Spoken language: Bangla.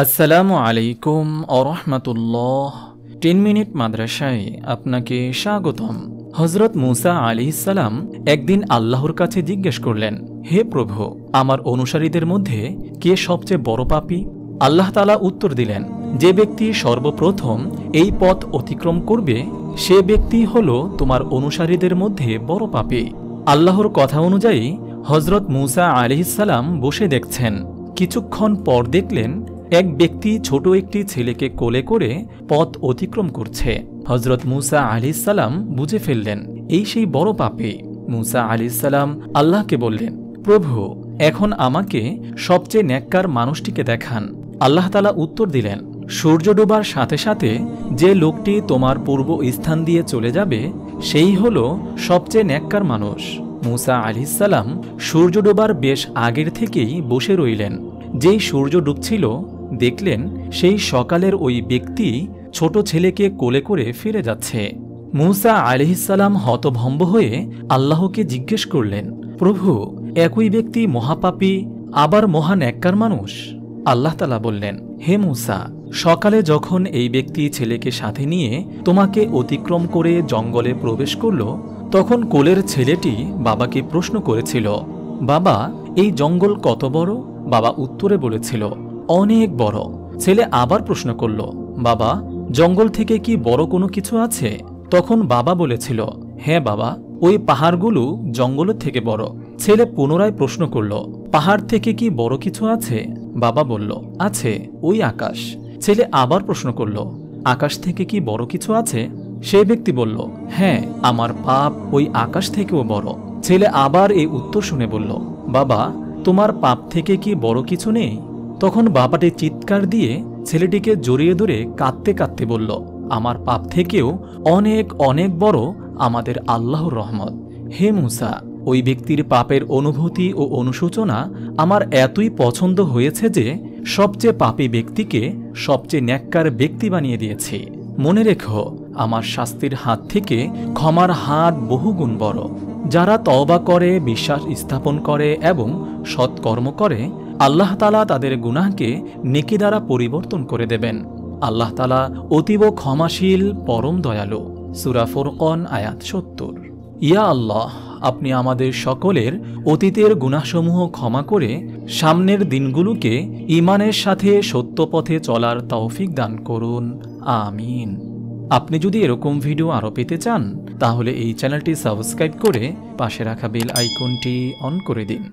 আসসালামু আলাইকুম ওরহমাতুল্লাহ। 10 মিনিট মাদ্রাসায় আপনাকে স্বাগতম। হযরত মুসা আলাইহিস সালাম একদিন আল্লাহর কাছে জিজ্ঞেস করলেন, হে প্রভু, আমার অনুসারীদের মধ্যে কে সবচেয়ে বড় পাপী? আল্লাহ তাআলা উত্তর দিলেন, যে ব্যক্তি সর্বপ্রথম এই পথ অতিক্রম করবে সে ব্যক্তি হলো তোমার অনুসারীদের মধ্যে বড় পাপী। আল্লাহর কথা অনুযায়ী হযরত মুসা আলাইহিস সালাম বসে দেখছেন। কিছুক্ষণ পর দেখলেন এক ব্যক্তি ছোট একটি ছেলেকে কোলে করে পথ অতিক্রম করছে। হযরত মুসা আলাইহিস সালাম বুঝে ফেললেন এই সেই বড় পাপী। মুসা আলাইহিস সালাম আল্লাহকে বললেন, প্রভু, এখন আমাকে সবচেয়ে নেককার মানুষটিকে দেখান। আল্লাহ তাআলা উত্তর দিলেন, সূর্য ডোবার সাথে সাথে যে লোকটি তোমার পূর্ব স্থান দিয়ে চলে যাবে সেই হলো সবচেয়ে নেককার মানুষ। মুসা আলাইহিস সালাম সূর্য ডোবার বেশ আগের থেকেই বসে রইলেন। যেই সূর্য ডুবছিল দেখলেন সেই সকালের ওই ব্যক্তি ছোট ছেলেকে কোলে করে ফিরে যাচ্ছে। মুসা আলাইহিস সালাম হতভম্ব হয়ে আল্লাহকে জিজ্ঞেস করলেন, প্রভু, একই ব্যক্তি মহাপাপী আবার মহা নেককার মানুষ? আল্লাহ তাআলা বললেন, হে মুসা, সকালে যখন এই ব্যক্তি ছেলেকে সাথে নিয়ে তোমাকে অতিক্রম করে জঙ্গলে প্রবেশ করল তখন কোলের ছেলেটি বাবাকে প্রশ্ন করেছিল, বাবা, এই জঙ্গল কত বড়? বাবা উত্তরে বলেছিল, অনেক বড়। ছেলে আবার প্রশ্ন করল, বাবা, জঙ্গল থেকে কি বড় কোনো কিছু আছে? তখন বাবা বলেছিল, হ্যাঁ বাবা, ওই পাহাড়গুলো জঙ্গলের থেকে বড়। ছেলে পুনরায় প্রশ্ন করল, পাহাড় থেকে কি বড় কিছু আছে? বাবা বলল, আছে, ওই আকাশ। ছেলে আবার প্রশ্ন করল, আকাশ থেকে কি বড় কিছু আছে? সেই ব্যক্তি বলল, হ্যাঁ, আমার পাপ ওই আকাশ থেকেও বড়। ছেলে আবার এই উত্তর শুনে বলল, বাবা, তোমার পাপ থেকে কি বড় কিছু নেই? তখন বাবাটি চিৎকার দিয়ে ছেলেটিকে জড়িয়ে ধরে কাঁদতে কাঁদতে বলল, আমার পাপ থেকেও অনেক অনেক বড় আমাদের আল্লাহর রহমত। হে মুসা, ওই ব্যক্তির পাপের অনুভূতি ও অনুশোচনা আমার এতই পছন্দ হয়েছে যে সবচেয়ে পাপী ব্যক্তিকে সবচেয়ে নেককার ব্যক্তি বানিয়ে দিয়েছি। মনে রেখো, আমার শাস্তির হাত থেকে ক্ষমার হাত বহুগুণ বড়। যারা তওবা করে, বিশ্বাস স্থাপন করে এবং সৎকর্ম করে, আল্লাহ তাআলা তাদের গুনাহকে নেকি দ্বারা পরিবর্তন করে দেবেন। আল্লাহ তাআলা অতীব ক্ষমাশীল, পরম দয়ালু। সূরা ফুরকান আয়াত ৭০। ইয়া আল্লাহ, আপনি আমাদের সকলের অতীতের গুনাহসমূহ ক্ষমা করে সামনের দিনগুলোকে ঈমানের সাথে সত্য পথে চলার তৌফিক দান করুন, আমিন। আপনি যদি এরকম ভিডিও আরও পেতে চান তাহলে এই চ্যানেলটি সাবস্ক্রাইব করে পাশে রাখা বেল আইকনটি অন করে দিন।